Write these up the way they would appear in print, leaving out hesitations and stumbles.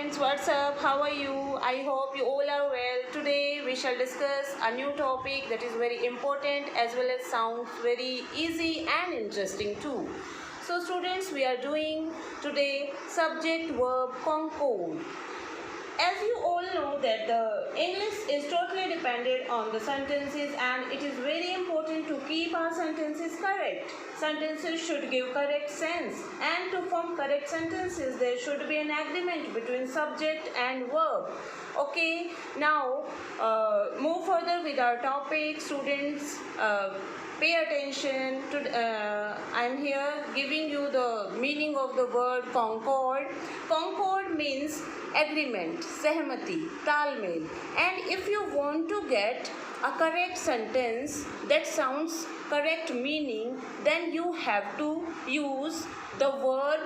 students, what's up? How are you? I hope you all are well. Today we shall discuss a new topic that is very important as well as sounds very easy and interesting too. So students, we are doing today subject-verb concord. As you all know that the English is totally dependent on the sentences, and it is very important to keep our sentences correct. Sentences should give correct sense, and to form correct sentences there should be an agreement between subject and verb. Okay, now move further with our topic. Students, pay attention to I'm here giving you the meaning of the word concord. Concord means agreement, sehmati, talmel. And if you want to get a correct sentence that sounds correct meaning, then you have to use the word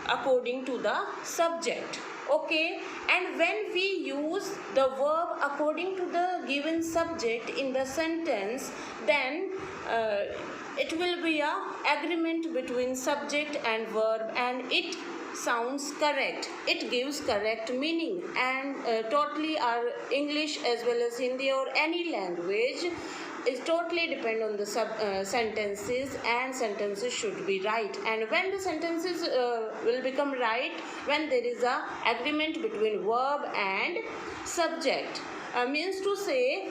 according to the subject. Okay, and when we use the verb according to the given subject in the sentence, then it will be a agreement between subject and verb, and it sounds correct. It gives correct meaning, and totally our English as well as Hindi or any language is totally depend on the sentences, and sentences should be right. And when the sentences will become right, when there is a agreement between verb and subject, means to say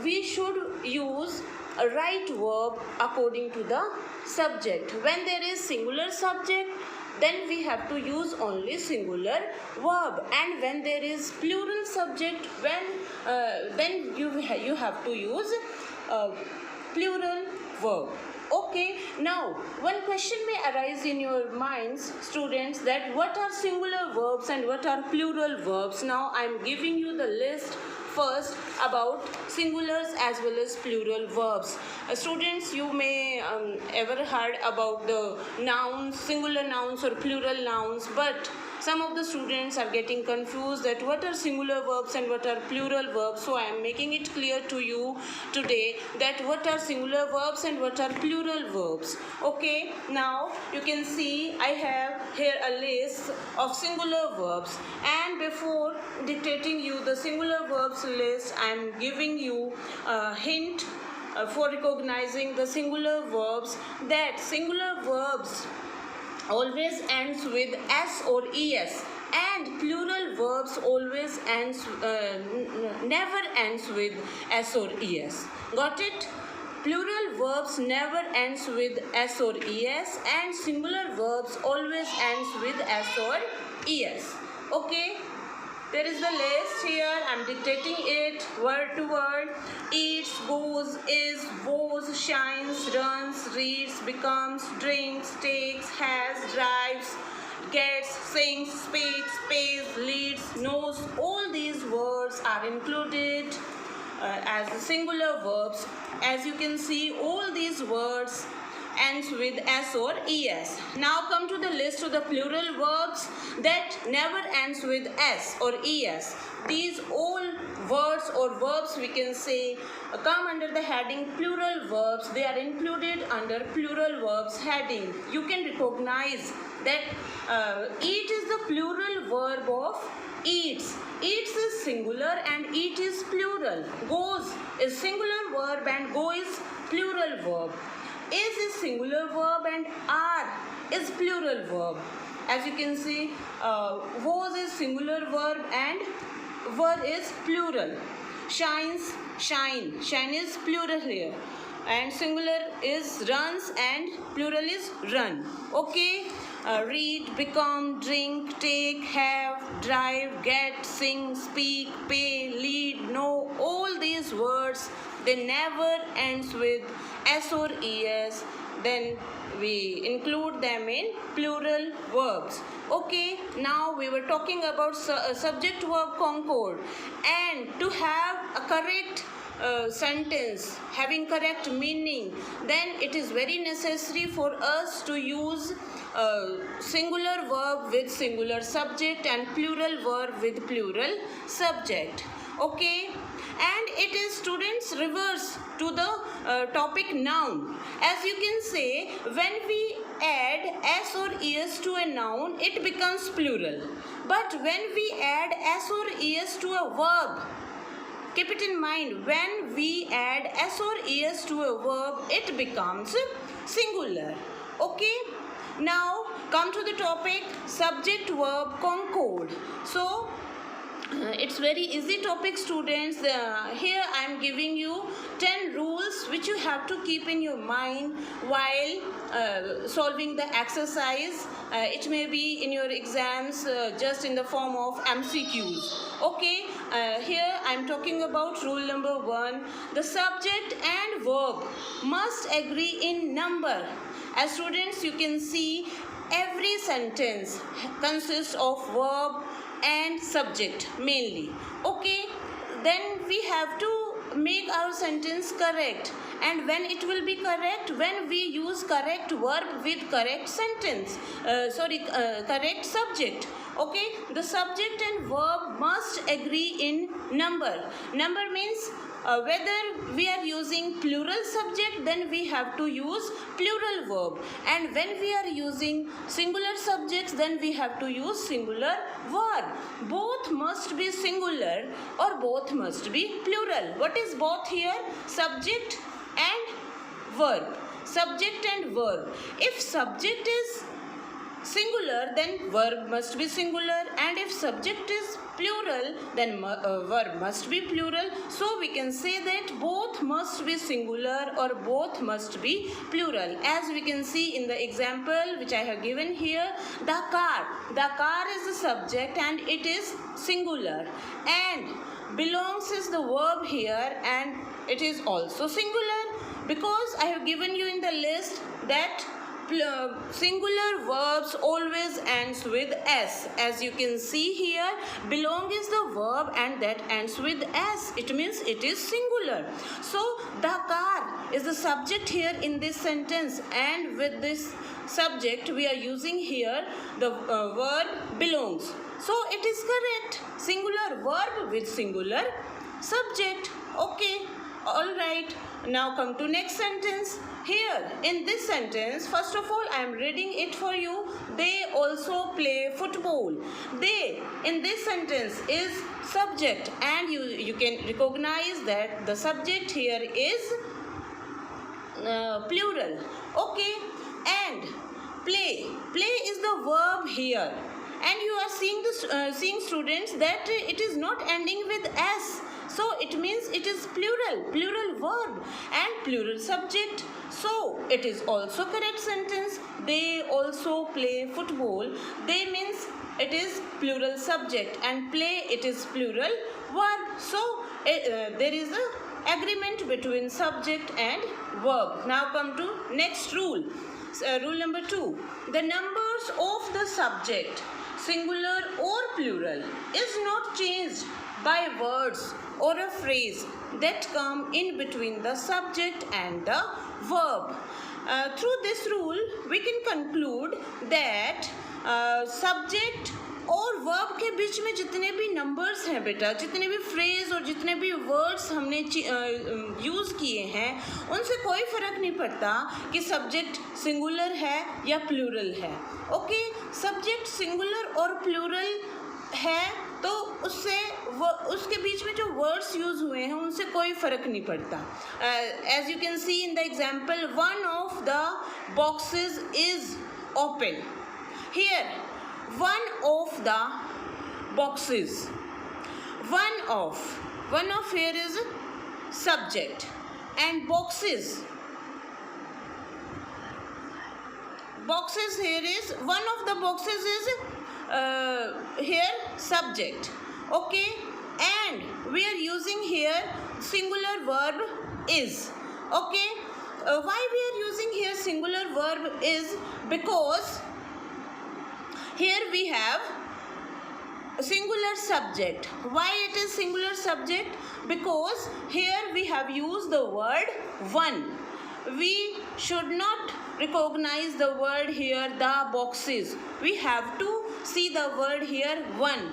we should use a right verb according to the subject. When there is singular subject, then we have to use only singular verb, and when there is plural subject, then you have to use plural verb. Okay, now one question may arise in your minds, students, that what are singular verbs and what are plural verbs. Now I am giving you the list first about singulars as well as plural verbs. Students, you may ever heard about the nouns, singular nouns or plural nouns, but some of the students are getting confused that what are singular verbs and what are plural verbs. So I am making it clear to you today that what are singular verbs and what are plural verbs. Okay, now you can see I have here a list of singular verbs, and before dictating you the singular verbs list, I am giving you a hint for recognizing the singular verbs, that singular verbs always ends with s or es, and plural verbs always never ends with s or es. Got it? Plural verbs never ends with s or es, and singular verbs always ends with s or es. Okay, there is the list here. I am dictating it word to word. Eats, goes, is, woes, shines, runs, reads, becomes, drinks, takes, has, drives, gets, sings, speaks, pays, leads, knows. All these words are included as singular verbs. As you can see, all these words ends with s or es. Now come to the list of the plural verbs that never ends with s or es. These all words or verbs, we can say, come under the heading plural verbs. They are included under plural verbs heading. You can recognize that eat is the plural verb of eats. Eats is singular and eat is plural. Goes is singular verb and go is plural verb. Is singular verb and are is plural verb. As you can see, was is singular verb and were is plural. Shines, shine. Shine is plural here. And singular is runs and plural is run. Okay. Read, become, drink, take, have, drive, get, sing, speak, pay, lead, know. All these words, they never ends with s or es. Then we include them in plural verbs. Okay, now we were talking about subject-verb concord, and to have a correct sentence having correct meaning, then it is very necessary for us to use singular verb with singular subject and plural verb with plural subject. Okay, and it is, students, reverse to the topic noun. As you can say, when we add s or es to a noun, it becomes plural. But when we add s or es to a verb, keep it in mind, when we add s or es to a verb, it becomes singular. Okay? Now come to the topic subject-verb concord. So it's very easy topic, students. Here I am giving you 10 rules which you have to keep in your mind while solving the exercise. It may be in your exams just in the form of MCQs. Okay, here I am talking about rule number 1. The subject and verb must agree in number. As students, you can see every sentence consists of verb and subject mainly. Okay, then we have to make our sentence correct. And when it will be correct? When we use correct verb with correct sentence. Correct subject. Okay, the subject and verb must agree in number. Number means whether we are using plural subject, then we have to use plural verb. And when we are using singular subjects, then we have to use singular verb. Both must be singular or both must be plural. What is both here? Subject and verb. Subject and verb. If subject is singular, then verb must be singular, and if subject is plural, then verb must be plural. So we can say that both must be singular or both must be plural. As we can see in the example which I have given here, the car. The car is the subject and it is singular, and belongs is the verb here and it is also singular, because I have given you in the list that singular verbs always ends with s. As you can see here, belong is the verb and that ends with s. It means it is singular. So the car is the subject here in this sentence, and with this subject we are using here the word belongs. So it is correct. Singular verb with singular subject. Okay, all right. Now come to next sentence. Here in this sentence, first of all I am reading it for you. They also play football. They in this sentence is subject, and you can recognize that the subject here is plural. Okay, and play. Play is the verb here, and you are seeing students that it is not ending with s. So it means it is plural verb and plural subject. So it is also correct sentence. They also play football. They means it is plural subject, and play it is plural verb. So there is a agreement between subject and verb. Now come to next rule. Rule number 2. The numbers of the subject, singular or plural, is not changed by words or a phrase that come in between the subject and the verb. Through this rule, we can conclude that subject और verb के बीच में जितने भी numbers हैं बेटा, जितने भी phrase और जितने भी वर्ड्स हमने यूज़ किए हैं, उनसे कोई फ़र्क नहीं पड़ता कि सब्जेक्ट सिंगुलर है या प्लूरल है. ओके, सब्जेक्ट सिंगुलर और प्लूरल है तो उसके बीच में जो वर्ड्स यूज़ हुए हैं उनसे कोई फ़र्क नहीं पड़ता. As you can see in the example, one of the boxes is open. Here one of the boxes, one of here is subject, and boxes here is one of the boxes is here subject. Okay, and we are using here singular verb is. Okay, why we are using here singular verb is? Because here we have a singular subject. Why it is singular subject? Because here we have used the word one. We should not recognize the word here the boxes. We have to see the word here one.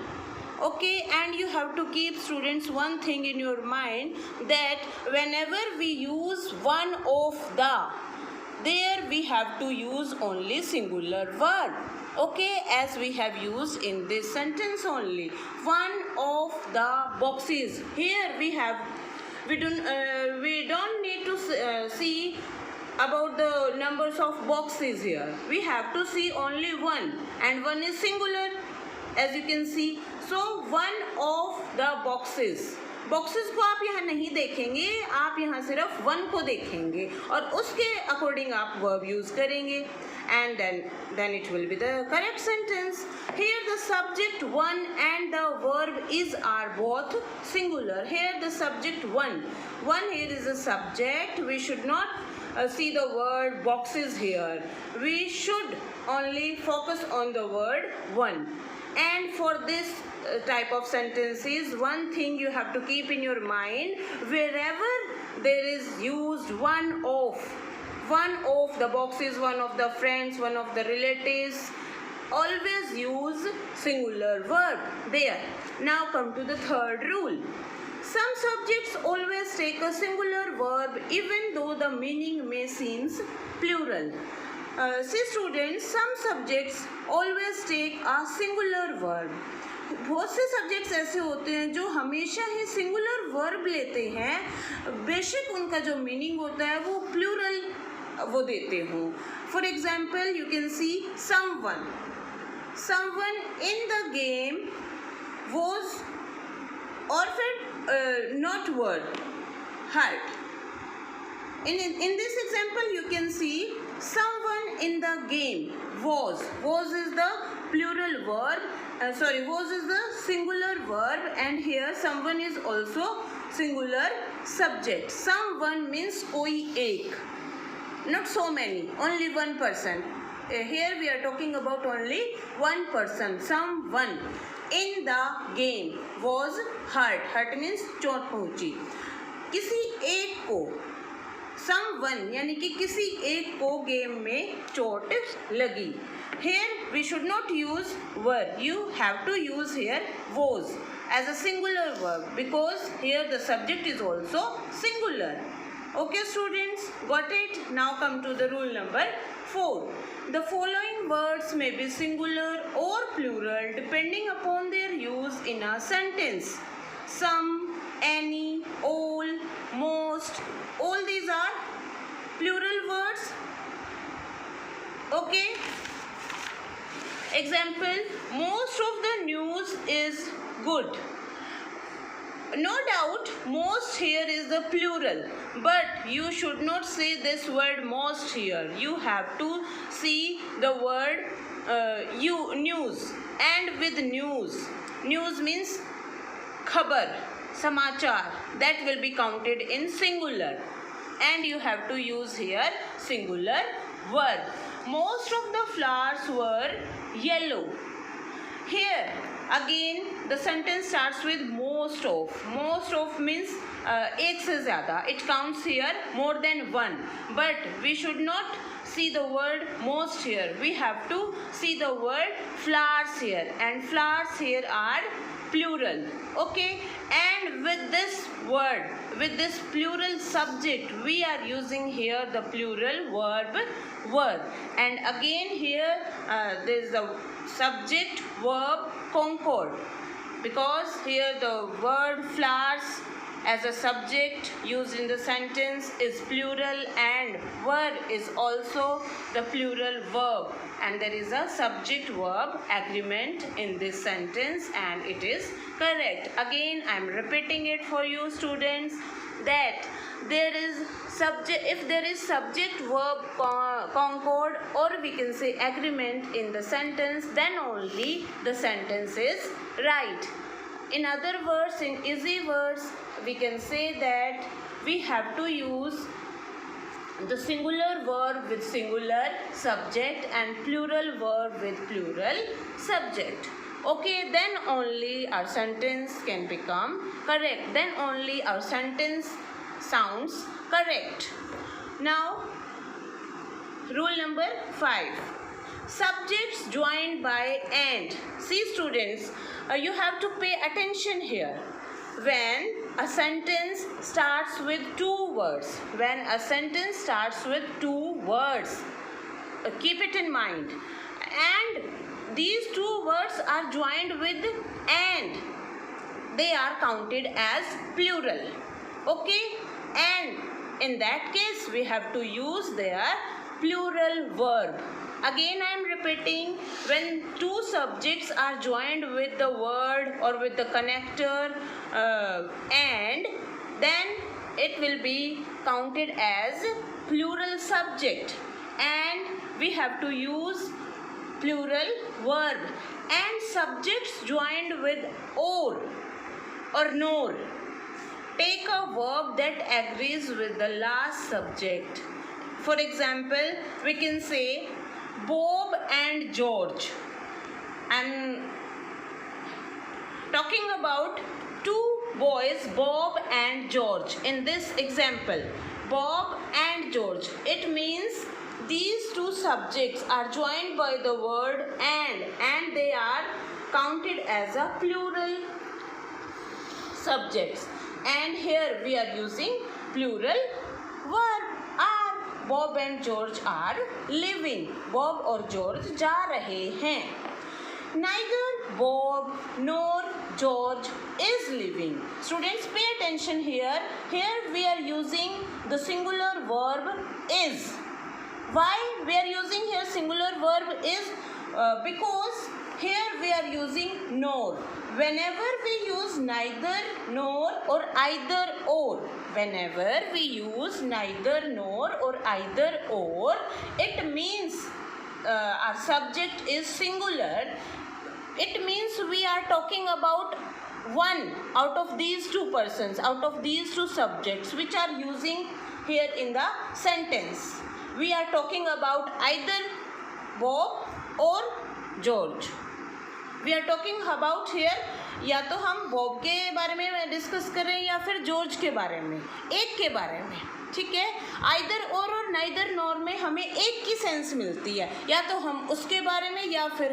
Okay, and you have to keep, students, one thing in your mind, that whenever we use one of the, there we have to use only singular verb. Okay, as we have used in this sentence only. One of the boxes. Here we don't need to see about the numbers of boxes here. We have to see only one, and one is singular, as you can see. So one of the boxes. Boxes को आप यहाँ नहीं देखेंगे, आप यहाँ सिर्फ one को देखेंगे और उसके अकॉर्डिंग आप वर्ब यूज करेंगे, and then it will be the correct sentence. Here the subject one and the verb is are both singular. Here the subject one here is a subject. We should not see the word boxes here. We should only focus on the word one. And for this type of sentences, one thing you have to keep in your mind, wherever there is used one of the boxes, one of the friends, one of the relatives, always use singular verb there. Now come to the third rule. Some subjects always take a singular verb even though the meaning may seems plural. See students, some subjects always take a singular verb. बहुत से subjects ऐसे होते हैं जो हमेशा ही singular verb लेते हैं, बेशक उनका जो मीनिंग होता है वो प्लूरल वो देते हों. For example you can see someone in the game was, और फिर not word hurt. In this example you can see someone in the game was is the plural verb, was is the singular verb, and here someone is also singular subject. Someone means koi ek, not so many, only one person. Here we are talking about only one person. Someone in the game was hurt means चोट पहुंची. किसी एक को, someone यानी कि किसी एक को गेम में चोट लगी. Here we should not use were. You have to use here was as a singular verb because here the subject is also singular. Okay students, got it? Now come to the rule number 4. The following words may be singular or plural depending upon their use in a sentence. Some, any, all, most, all these are plural words. Okay. Example, most of the news is good. No doubt most here is the plural, but you should not say this word most here. You have to see the word news, and with news means khabar, samachar, that will be counted in singular, and you have to use here singular verb. Most of the flowers were yellow. Here again the sentence starts with most of means एक से ज़्यादा, it counts here more than one, but we should not see the word most here. We have to see the word flowers here, and flowers here are plural. Okay, and with this word, with this plural subject, we are using here the plural verb were, and again here there is the subject verb concord, because here the word flowers as a subject used in the sentence is plural, and were is also the plural verb, and there is a subject verb agreement in this sentence, and it is correct. Again I am repeating it for you students, that there is subject, if there is subject verb concord, or we can say agreement in the sentence, then only the sentence is right. In other words, in easy words, we can say that we have to use the singular verb with singular subject and plural verb with plural subject. Okay, then only our sentence can become correct. Then only our sentence sounds correct. Now, rule number 5. Subjects joined by and. See students, you have to pay attention here. when a sentence starts with two words. When a sentence starts with two words. Keep it in mind. And these two words are joined with and. They are counted as plural. Okay? And in that case, we have to use their plural verb. Again, I am repeating, when two subjects are joined with the word or with the connector and, then it will be counted as plural subject. And we have to use plural verb. And subjects joined with or nor. Take a verb that agrees with the last subject. For example, we can say Bob and George. I'm talking about two boys, Bob and George. In this example, Bob and George. It means these two subjects are joined by the word and they are counted as a plural subjects. And here we are using plural verb are. Bob and George are living. Bob और George जा रहे हैं. Neither Bob nor George is living. Students, pay attention here. Here we are using the singular verb is. Why we are using here singular verb is? Because here we are using nor. Whenever we use neither, nor or either or, whenever we use neither, nor or either or, it means our subject is singular. It means we are talking about one out of these two persons, out of these two subjects which are using here in the sentence. We are talking about either Bob or George. We are talking about here, या तो हम Bob के बारे में discuss कर रहे हैं या फिर जॉर्ज के बारे में, एक के बारे में. ठीक है. आइदर और नाइदर नॉर में हमें एक की सेंस मिलती है, या तो हम उसके बारे में या फिर